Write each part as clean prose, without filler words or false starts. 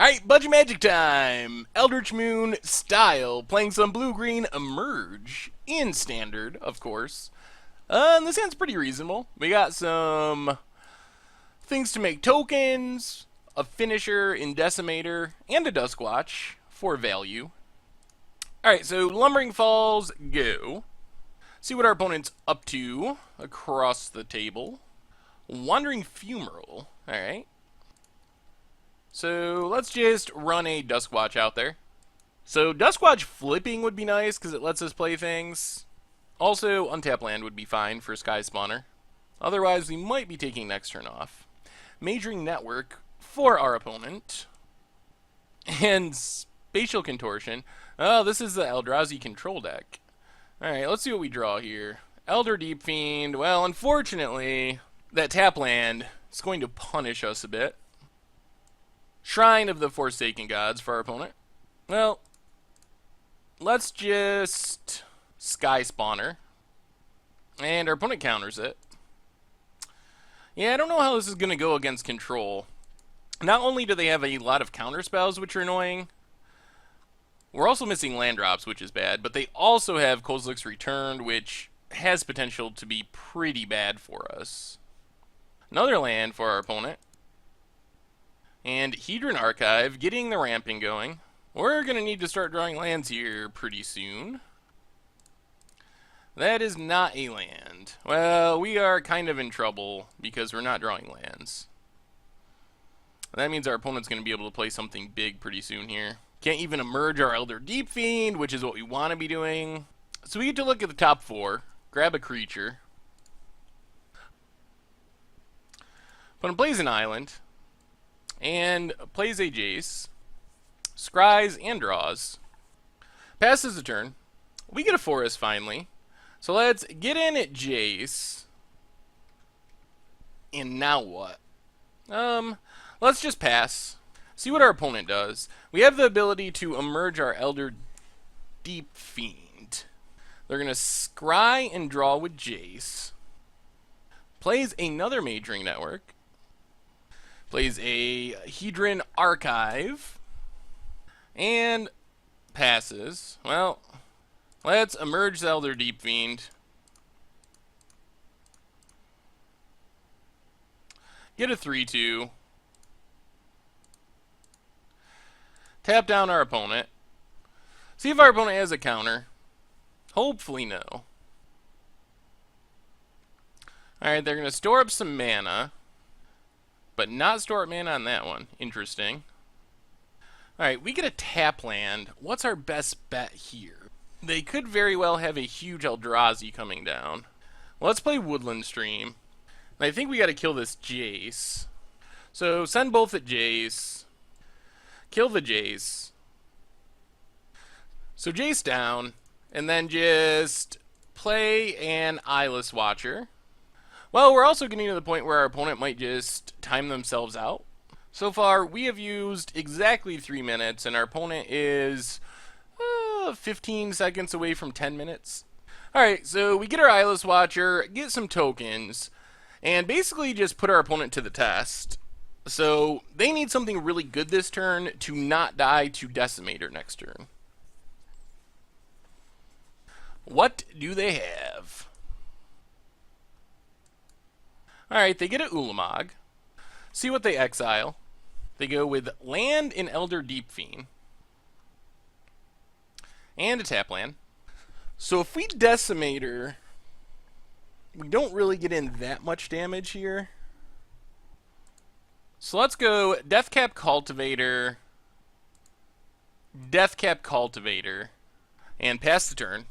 Alright, Budget Magic time! Eldritch Moon style, playing some blue-green Emerge, in Standard, of course. And this hand's pretty reasonable. We got some things to make tokens, a finisher in Decimator, and a Duskwatch for value. Alright, so Lumbering Falls, go. See what our opponent's up to across the table. Wandering Fumarole, alright. So let's just run a Duskwatch out there. So Duskwatch flipping would be nice because it lets us play things. Also, untap land would be fine for Sky Spawner. Otherwise, we might be taking next turn off. Majoring Network for our opponent. And Spatial Contortion. Oh, this is the Eldrazi Control deck. Alright, let's see what we draw here. Elder Deep Fiend. Well, unfortunately, that tap land is going to punish us a bit. Shrine of the Forsaken Gods for our opponent. Well, let's just Sky Spawner. And our opponent counters it. Yeah, I don't know how this is going to go against control. Not only do they have a lot of counter spells, which are annoying, we're also missing land drops, which is bad, but they also have Kozilek's Return, which has potential to be pretty bad for us. Another land for our opponent. And Hedron Archive, getting the ramping going. We're going to need to start drawing lands here pretty soon. That is not a land. Well, we are kind of in trouble because we're not drawing lands. That means our opponent's going to be able to play something big pretty soon here. Can't even emerge our Elder Deep Fiend, which is what we want to be doing. So we get to look at the top four, grab a creature. Opponent plays an island. And plays a Jace, scries, and draws. Passes the turn. We get a forest finally. So let's get in at Jace. And now what? Let's just pass. See what our opponent does. We have the ability to emerge our Elder Deep Fiend. They're going to scry and draw with Jace. Plays another Majoring Network. Plays a Hedron Archive. And passes. Well, let's emerge the Elder Deep Fiend. Get a 3-2. Tap down our opponent. See if our opponent has a counter. Hopefully no. Alright, they're going to store up some mana. But not store up mana on that one. Interesting. Alright, we get a tap land. What's our best bet here? They could very well have a huge Eldrazi coming down. Let's play Woodland Stream. And I think we got to kill this Jace. So send both at Jace. Kill the Jace. So Jace down. And then just play an Eyeless Watcher. Well, we're also getting to the point where our opponent might just time themselves out. So far, we have used exactly 3 minutes, and our opponent is 15 seconds away from 10 minutes. Alright, so we get our Eyeless Watcher, get some tokens, and basically just put our opponent to the test. So they need something really good this turn to not die to Decimator next turn. What do they have? Alright, they get a Ulamog. See what they exile. They go with land in Elder Deep Fiend. And a tap land. So if we Decimator, we don't really get in that much damage here. So let's go Deathcap Cultivator, Deathcap Cultivator, and pass the turn.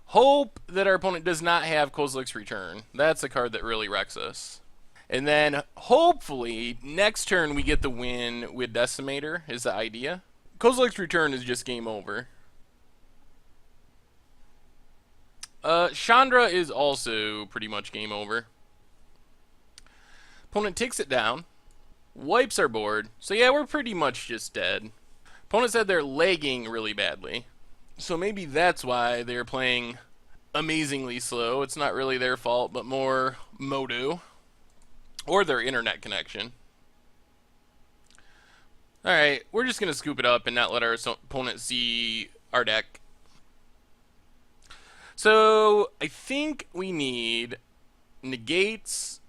Hope that our opponent does not have Kozilek's Return. That's a card that really wrecks us. And then, hopefully, next turn we get the win with Decimator, is the idea. Kozilek's Return is just game over. Chandra is also pretty much game over. Opponent takes it down. Wipes our board. So yeah, we're pretty much just dead. Opponent said they're lagging really badly. So maybe that's why they're playing amazingly slow. It's not really their fault, but more Modo. Or their internet connection. Alright, we're just going to scoop it up and not let our opponent see our deck. So, I think we need negates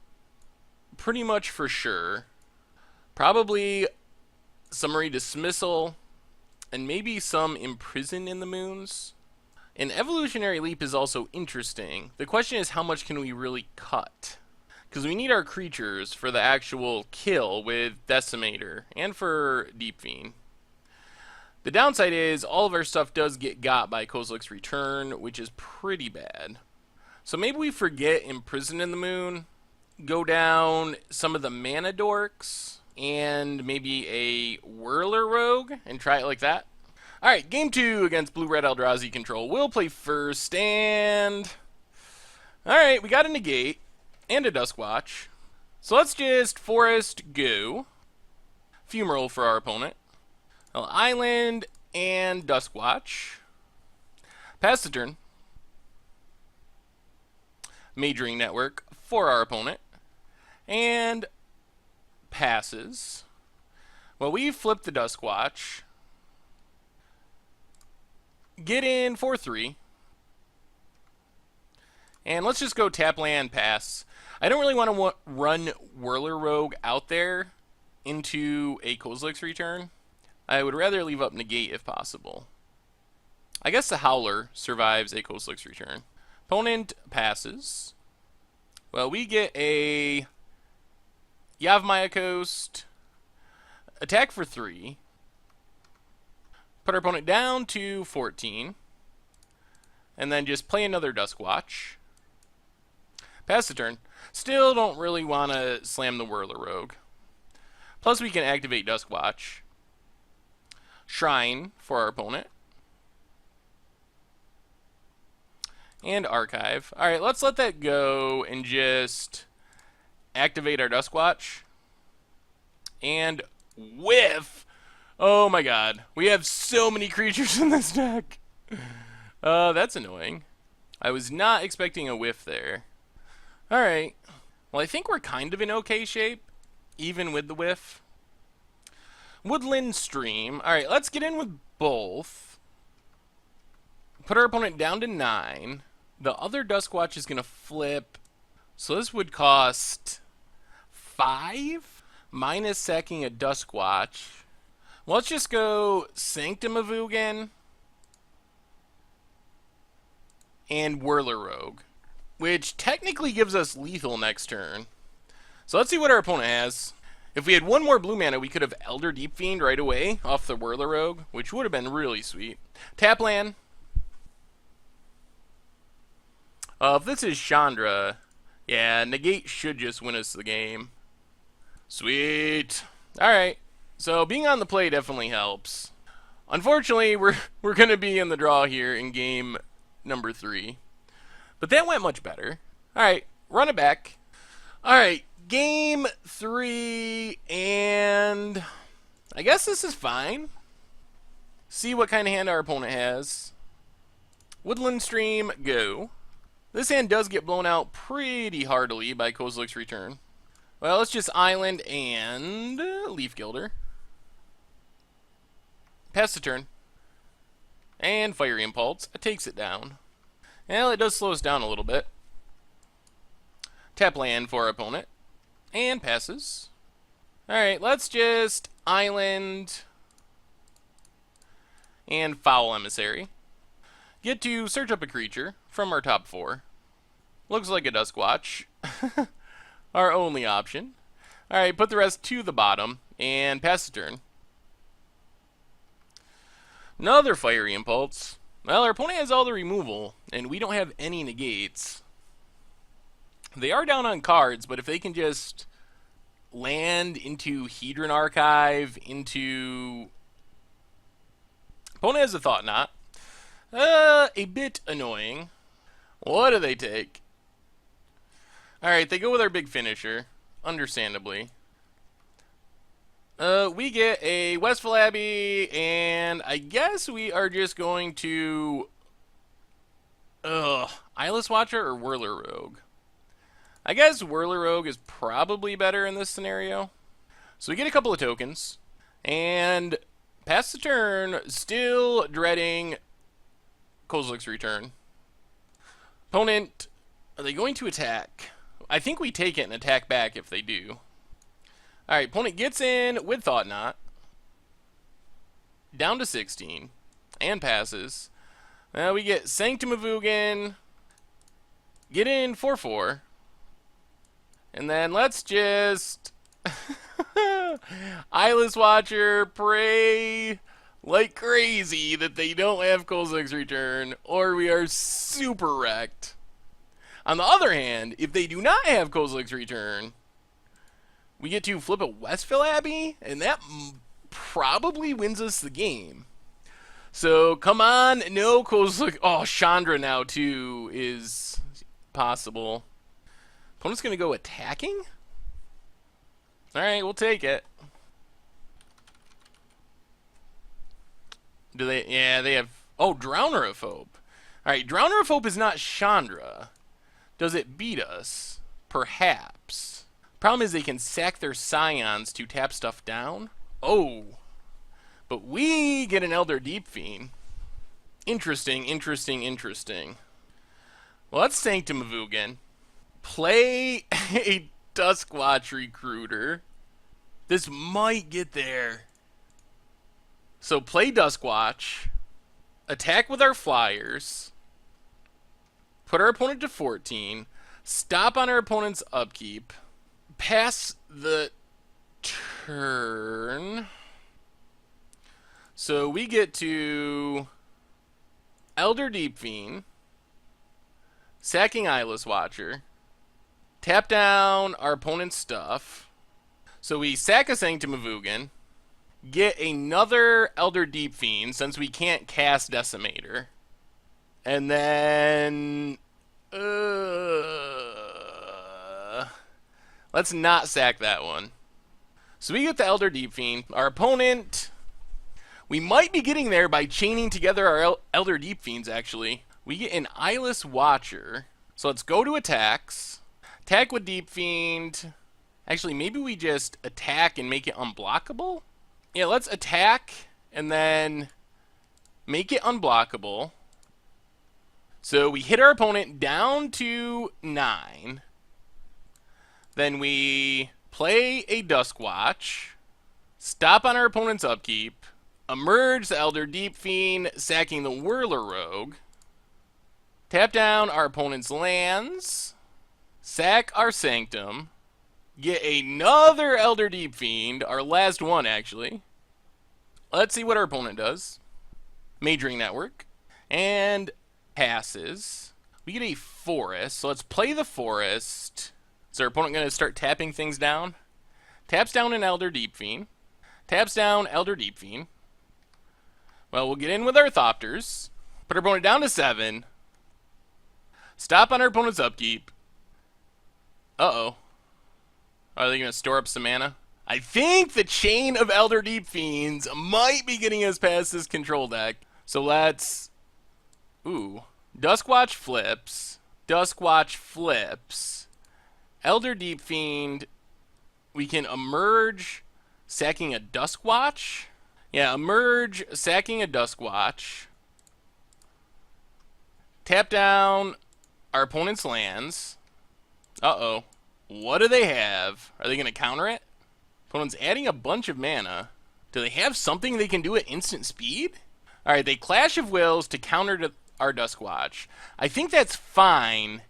pretty much for sure. Probably Summary Dismissal, and maybe some Imprison in the Moons. An Evolutionary Leap is also interesting. The question is, how much can we really cut? Because we need our creatures for the actual kill with Decimator, and for Deep Fiend. The downside is, all of our stuff does get got by Kozilek's Return, which is pretty bad. So maybe we forget Imprison in the Moon, go down some of the Mana Dorks, and maybe a Whirler Rogue, and try it like that. Alright, game 2 against Blue-Red Eldrazi Control. We'll play first, and... Alright, we got a negate, and a Duskwatch. So let's just Forest go. Fumarole for our opponent. Well, Island and Duskwatch. Pass the turn. Majoring Network for our opponent. And passes. Well, we flip the Duskwatch. Get in for 3. And let's just go tap land, pass. I don't really want to run Whirler Rogue out there into a Kozilek's Return. I would rather leave up negate if possible. I guess the Howler survives a Kozilek's Return. Opponent passes. Well, we get a Yavimaya Coast. Attack for 3. Put our opponent down to 14. And then just play another Duskwatch. Pass the turn. Still don't really want to slam the Whirler Rogue. Plus we can activate Duskwatch. Shrine for our opponent. And Archive. Alright, let's let that go and just activate our Duskwatch. And whiff! Oh my god. We have so many creatures in this deck. That's annoying. I was not expecting a whiff there. Alright. Well, I think we're kind of in okay shape, even with the whiff. Woodland Stream. Alright, let's get in with both. Put our opponent down to 9. The other Duskwatch is going to flip. So this would cost 5? Minus sacking a Duskwatch. Well, let's just go Sanctum of Ugin and Whirler Rogue, which technically gives us lethal next turn. So let's see what our opponent has. If we had one more blue mana, we could have Elder Deep Fiend right away off the Whirler Rogue, which would have been really sweet. Tap land. If this is Chandra, yeah, negate should just win us the game. Sweet. Alright, so being on the play definitely helps. Unfortunately, we're going to be in the draw here in game number 3. But that went much better. Alright, run it back. Alright, game 3, and I guess this is fine. See what kind of hand our opponent has. Woodland Stream, go. This hand does get blown out pretty heartily by Kozilek's Return. Well, let's just Island and Leaf Gilder. Pass the turn. And Fiery Impulse. It takes it down. Well, it does slow us down a little bit. Tap land for our opponent. And passes. Alright, let's just Island and Foul Emissary. Get to search up a creature from our top 4. Looks like a Duskwatch. Our only option. Alright, put the rest to the bottom and pass the turn. Another Fiery Impulse. Well, our opponent has all the removal, and we don't have any negates. They are down on cards, but if they can just land into Hedron Archive, into... Opponent has a Thought Knot. A bit annoying. What do they take? Alright, they go with our big finisher. Understandably. We get a Westfall Abbey, and I guess we are just going to... Eyeless Watcher or Whirler Rogue? I guess Whirler Rogue is probably better in this scenario. So we get a couple of tokens. And pass the turn, still dreading Kozilek's return. Opponent, are they going to attack? I think we take it and attack back if they do. Alright, opponent gets in with Thought Knot. Down to 16. And passes. Now we get Sanctum of Ugin. Get in 4/4. And then let's just... Eyeless Watcher, pray like crazy that they don't have Kozilek's return, or we are super wrecked. On the other hand, if they do not have Kozilek's return, we get to flip a Westville Abbey, and that probably wins us the game. So, come on, no Kozilek. Oh, Chandra now, too, is possible. Opponent's going to go attacking? Alright, we'll take it. Do they? Yeah, they have... Oh, Drowner of Hope. Alright, Drowner of Hope is not Chandra. Does it beat us? Perhaps. Problem is they can sack their Scions to tap stuff down. Oh. But we get an Elder Deep Fiend. Interesting, interesting, interesting. Well, let's Sanctum of Ugin. Play a Duskwatch Recruiter. This might get there. So play Duskwatch. Attack with our flyers. Put our opponent to 14. Stop on our opponent's upkeep. Pass the turn. So we get to Elder Deep Fiend. Sacking Eyeless Watcher. Tap down our opponent's stuff. So we sack a Sanctum of Ugin. Get another Elder Deep Fiend, since we can't cast Decimator. And then... let's not sack that one. So we get the Elder Deep Fiend. Our opponent... We might be getting there by chaining together our Elder Deep Fiends, actually. We get an Eyeless Watcher. So let's go to attacks. Attack with Deep Fiend. Actually, maybe we just attack and make it unblockable? Yeah, let's attack and then make it unblockable. So we hit our opponent down to 9. Then we play a Duskwatch. Stop on our opponent's upkeep. Emerge the Elder Deep Fiend, sacking the Whirler Rogue. Tap down our opponent's lands. Sack our Sanctum. Get another Elder Deep Fiend, our last one actually. Let's see what our opponent does. Majoring Network. And passes. We get a Forest, so let's play the Forest. Is our opponent going to start tapping things down? Taps down an Elder Deep Fiend. Taps down Elder Deep Fiend. Well, we'll get in with our Thopters. Put our opponent down to 7. Stop on our opponent's upkeep. Uh-oh. Are they going to store up some mana? I think the chain of Elder Deep Fiends might be getting us past this control deck. So let's... Ooh. Duskwatch flips. Duskwatch flips. Elder Deep Fiend. We can emerge sacking a Duskwatch. Yeah, emerge sacking a Duskwatch. Tap down our opponent's lands. Uh-oh. What do they have? Are they going to counter it? Opponent's adding a bunch of mana. Do they have something they can do at instant speed? Alright, they Clash of Wills to counter our Duskwatch. I think that's fine,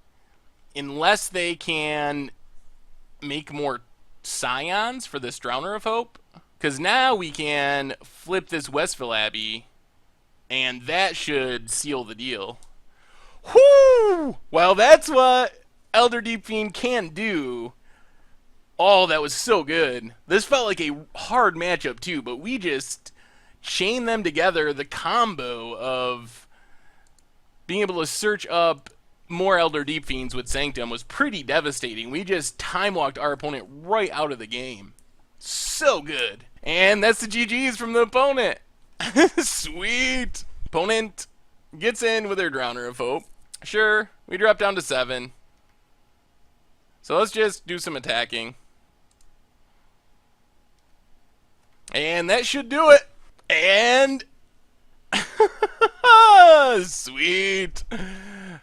unless they can make more Scions for this Drowner of Hope. Because now we can flip this Westville Abbey, and that should seal the deal. Whoo! Well, that's what Elder Deep Fiend can do. Oh, that was so good. This felt like a hard matchup too, but we just chained them together. The combo of being able to search up more Elder Deep Fiends with Sanctum was pretty devastating. We just time-walked our opponent right out of the game. So good. And that's the GG's from the opponent. Sweet. Opponent gets in with their Drowner of Hope. Sure, we drop down to 7. So let's just do some attacking. And that should do it. And sweet.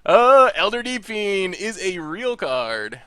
Elder Deep Fiend is a real card.